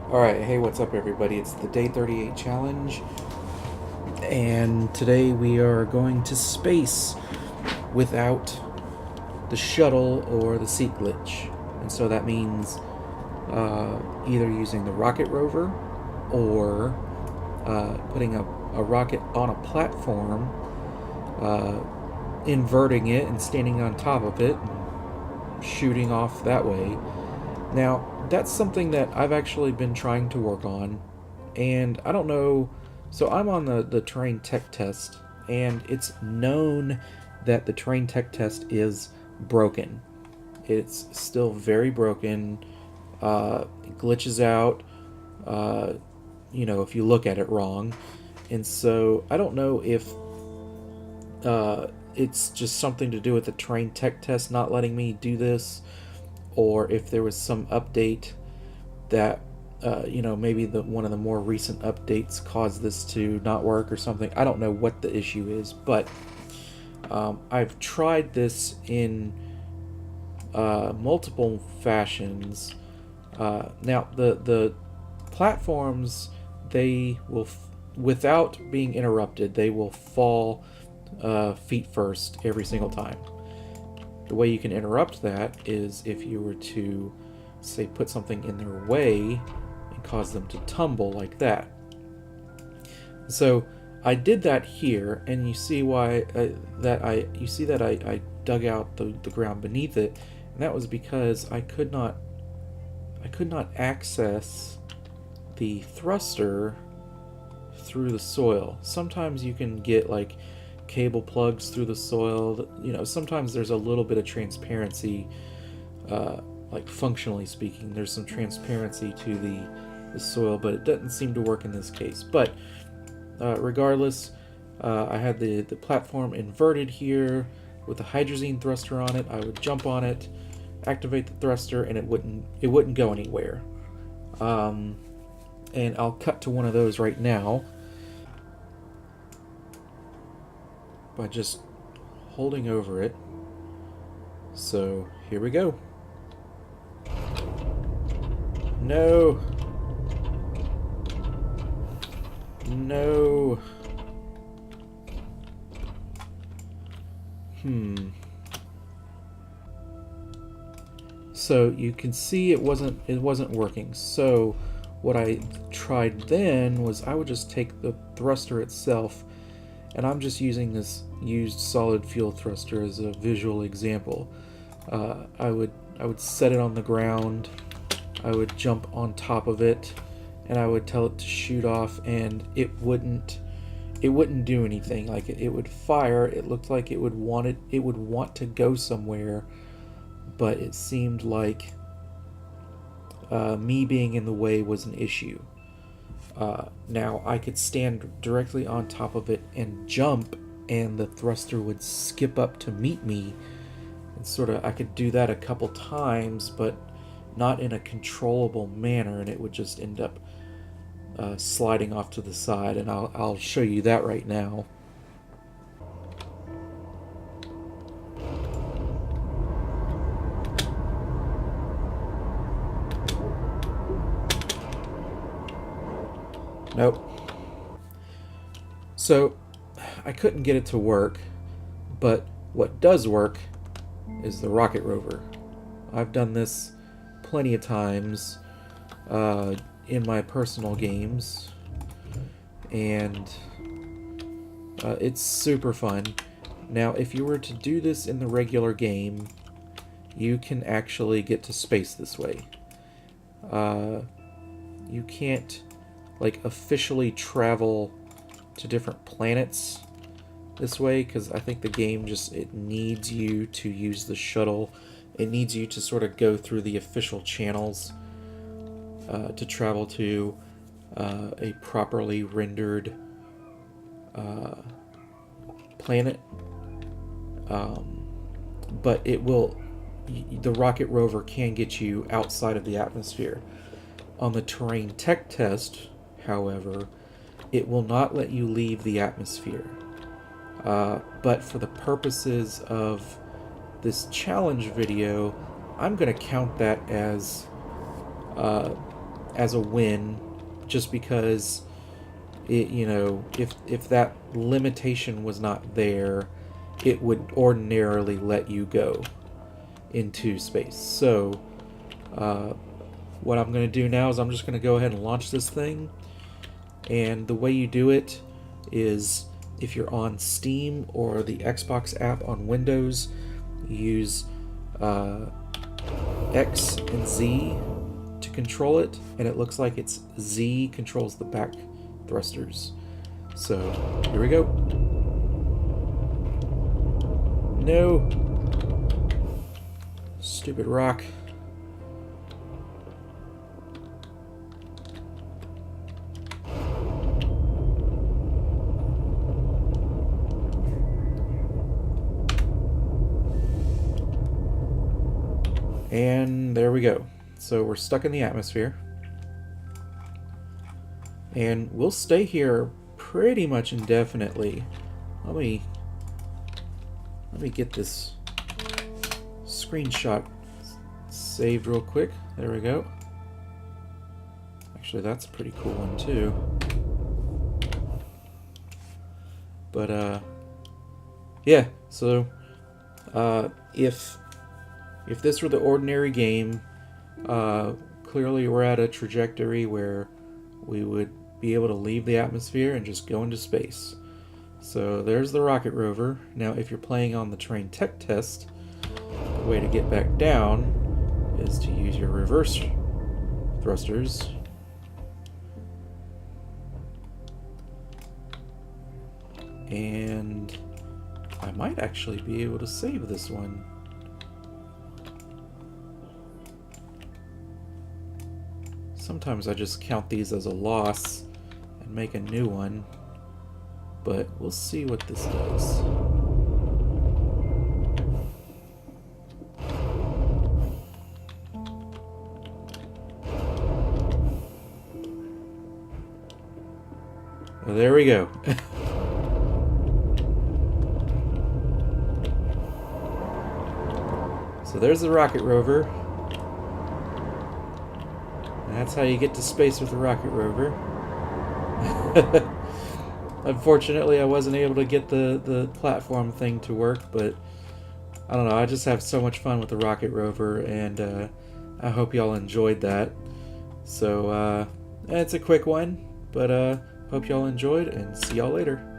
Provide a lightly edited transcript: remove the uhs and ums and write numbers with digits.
Alright, hey, what's up, everybody? It's the Day 38 challenge, and today we are going to space without the shuttle or the seat glitch. And so that means either using the rocket rover or putting a rocket on a platform, uh, inverting it and standing on top of it, and shooting off that way. Now, that's something that I've actually been trying to work on, and I don't know. So, I'm on the terrain tech test, and it's known that the terrain tech test is broken. It's still very broken, it glitches out, uh, if you look at it wrong. And so, I don't know if it's just something to do with the terrain tech test not letting me do this, or if there was some update that maybe one of the more recent updates caused this to not work or something. I don't know what the issue is, but I've tried this in multiple fashions. Now the platforms, they will without being interrupted, they will fall feet first every single time. The way you can interrupt that is if you were to, say, put something in their way and cause them to tumble like that. So I did that here, and you see why I dug out the ground beneath it, and that was because I could not access the thruster through the soil. Sometimes you can get like cable plugs through the soil. Sometimes there's a little bit of transparency, like functionally speaking, there's some transparency to the soil, but it doesn't seem to work in this case. But regardless, I had the platform inverted here with the hydrazine thruster on it. I would jump on it, activate the thruster, and it wouldn't go anywhere. And I'll cut to one of those right now by just holding over it. So here we go. No. No. So you can see it wasn't working. So what I tried then was I would just take the thruster itself, and I'm just using this used solid fuel thruster as a visual example. I would set it on the ground, I would jump on top of it, and I would tell it to shoot off, and it wouldn't do anything. Like it would fire. It looked like it would want to go somewhere, but it seemed like me being in the way was an issue. Now I could stand directly on top of it and jump, and the thruster would skip up to meet me, and I could do that a couple times, but not in a controllable manner, and it would just end up sliding off to the side. And I'll show you that right now. Nope. So I couldn't get it to work, but what does work is the rocket rover. I've done this plenty of times in my personal games, and it's super fun. Now, if you were to do this in the regular game, you can actually get to space this way. You can't officially travel to different planets this way, because I think the game it needs you to use the shuttle. It needs you to sort of go through the official channels to travel to a properly rendered planet. But the rocket rover can get you outside of the atmosphere. On the terrain tech test, however, it will not let you leave the atmosphere. But for the purposes of this challenge video, I'm going to count that as as a win, just because it, you know, if that limitation was not there, it would ordinarily let you go into space. So what I'm going to do now is I'm just going to go ahead and launch this thing. And the way you do it is, if you're on Steam or the Xbox app on Windows, use X and Z to control it, and it looks like it's Z controls the back thrusters. So here we go. No! Stupid rock. And there we go. So we're stuck in the atmosphere. And we'll stay here pretty much indefinitely. Let me get this screenshot saved real quick. There we go. Actually, that's a pretty cool one too. But yeah, so if this were the ordinary game, clearly we're at a trajectory where we would be able to leave the atmosphere and just go into space. So there's the rocket rover. Now if you're playing on the terrain tech test, the way to get back down is to use your reverse thrusters. And I might actually be able to save this one. Sometimes I just count these as a loss and make a new one, but we'll see what this does. Well, there we go. So there's the rocket rover. That's how you get to space with the rocket rover. Unfortunately, I wasn't able to get the platform thing to work, but I don't know, I just have so much fun with the rocket rover, and I hope y'all enjoyed that. So it's a quick one, but hope y'all enjoyed, and see y'all later.